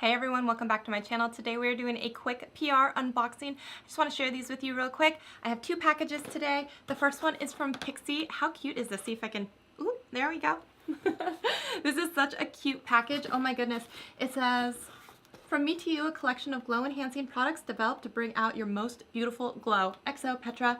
Hey everyone, welcome back to my channel. Today we're doing a quick PR unboxing. I just want to share these with you real quick. I have two packages today. The first one is from Pixi. How cute is this? See if I can, ooh, there we go. This is such a cute package. Oh my goodness. It says, from me to you, a collection of glow enhancing products developed to bring out your most beautiful glow. XO Petra.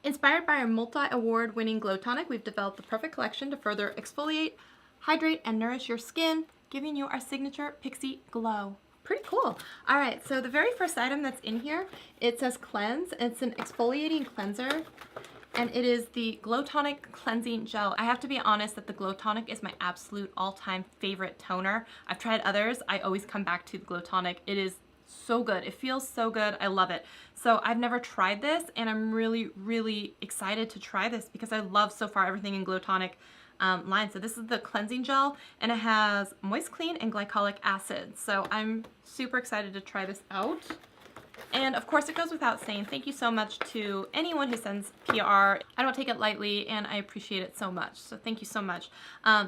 Inspired by our multi-award winning glow tonic, we've developed the perfect collection to further exfoliate, hydrate, and nourish your skin, giving you our signature Pixi glow. Pretty cool. All right, so the very first item that's in here, it says cleanse. It's an exfoliating cleanser, and it is the Glow Tonic Cleansing Gel. I have to be honest that the Glow Tonic is my absolute all-time favorite toner. I've tried others. I always come back to the Glow Tonic. It is so good. It feels so good. I love it. So I've never tried this, and I'm really, really excited to try this because I love so far everything in Glow Tonic line. So this is the cleansing gel, and it has moist clean and glycolic acid. So I'm super excited to try this out. And of course, it goes without saying, thank you so much to anyone who sends PR. I don't take it lightly, and I appreciate it so much. So thank you so much.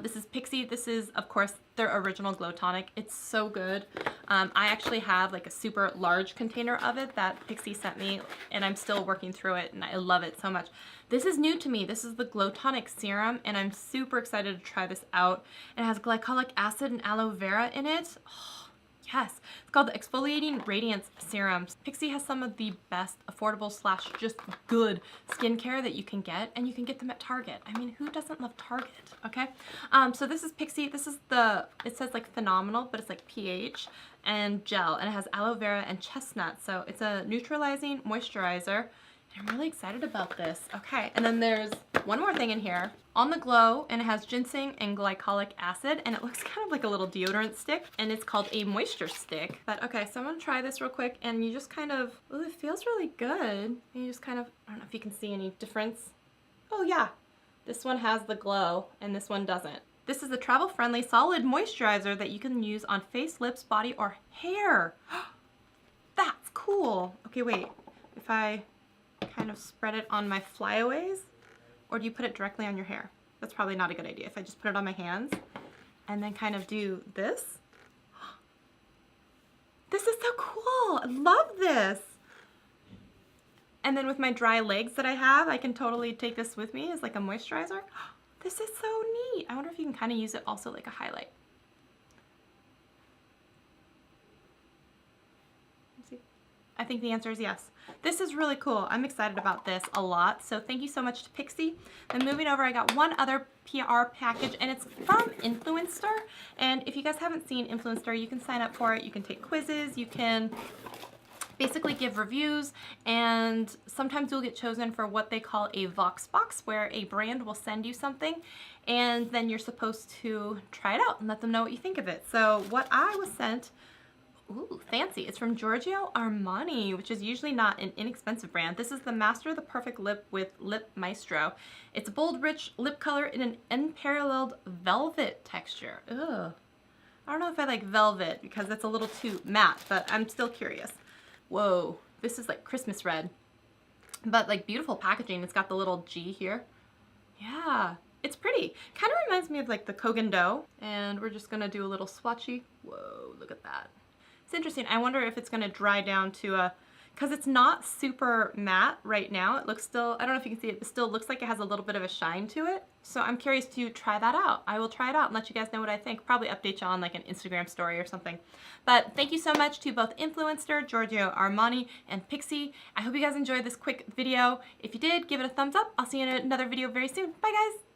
This is Pixi. This is, of course, their original Glow Tonic. It's so good. I actually have like a super large container of it that Pixi sent me, and I'm still working through it, and I love it so much. This is new to me. This is the Glow Tonic Serum, and I'm super excited to try this out. It has glycolic acid and aloe vera in it. Oh, yes, it's called the Exfoliating Radiance Serum. Pixi has some of the best affordable / just good skincare that you can get, and you can get them at Target. I mean, who doesn't love Target, okay? So this is Pixi. This is it says like phenomenal, but it's like pH and gel, and it has aloe vera and chestnut. So it's a neutralizing moisturizer. I'm really excited about this. Okay, and then there's one more thing in here. On the Glow, and it has ginseng and glycolic acid, and it looks kind of like a little deodorant stick, and it's called a moisture stick. But okay, so I'm gonna try this real quick, and you just kind of, oh, it feels really good. And you just kind of, I don't know if you can see any difference. Oh yeah, this one has the glow, and this one doesn't. This is a travel-friendly solid moisturizer that you can use on face, lips, body, or hair. That's cool. Okay, wait, if I kind of spread it on my flyaways, or do you put it directly on your hair? That's probably not a good idea. If I just put it on my hands and then kind of do this. This is so cool. I love this. And then with my dry legs that I have, I can totally take this with me as like a moisturizer. This is so neat. I wonder if you can kind of use it also like a highlight. I think the answer is yes. This is really cool. I'm excited about this a lot. So thank you so much to Pixi. Then moving over, I got one other PR package, and it's from Influenster. And if you guys haven't seen Influenster, you can sign up for it. You can take quizzes. You can basically give reviews, and sometimes you'll get chosen for what they call a Voxbox, where a brand will send you something, and then you're supposed to try it out and let them know what you think of it. So what I was sent, ooh, fancy. It's from Giorgio Armani, which is usually not an inexpensive brand. This is the Master the Perfect Lip with Lip Maestro. It's a bold, rich lip color in an unparalleled velvet texture. Ugh. I don't know if I like velvet because it's a little too matte, but I'm still curious. Whoa, this is like Christmas red, but like beautiful packaging. It's got the little G here. Yeah, it's pretty. Kind of reminds me of like the Kogan dough, and we're just gonna do a little swatchy. Whoa, look at that. It's interesting. I wonder if it's going to dry down to a, because it's not super matte right now. It looks still, I don't know if you can see it, but still looks like it has a little bit of a shine to it. So I'm curious to try that out. I will try it out and let you guys know what I think. Probably update you on like an Instagram story or something. But thank you so much to both Influenster, Giorgio Armani, and Pixi. I hope you guys enjoyed this quick video. If you did, give it a thumbs up. I'll see you in another video very soon. Bye guys!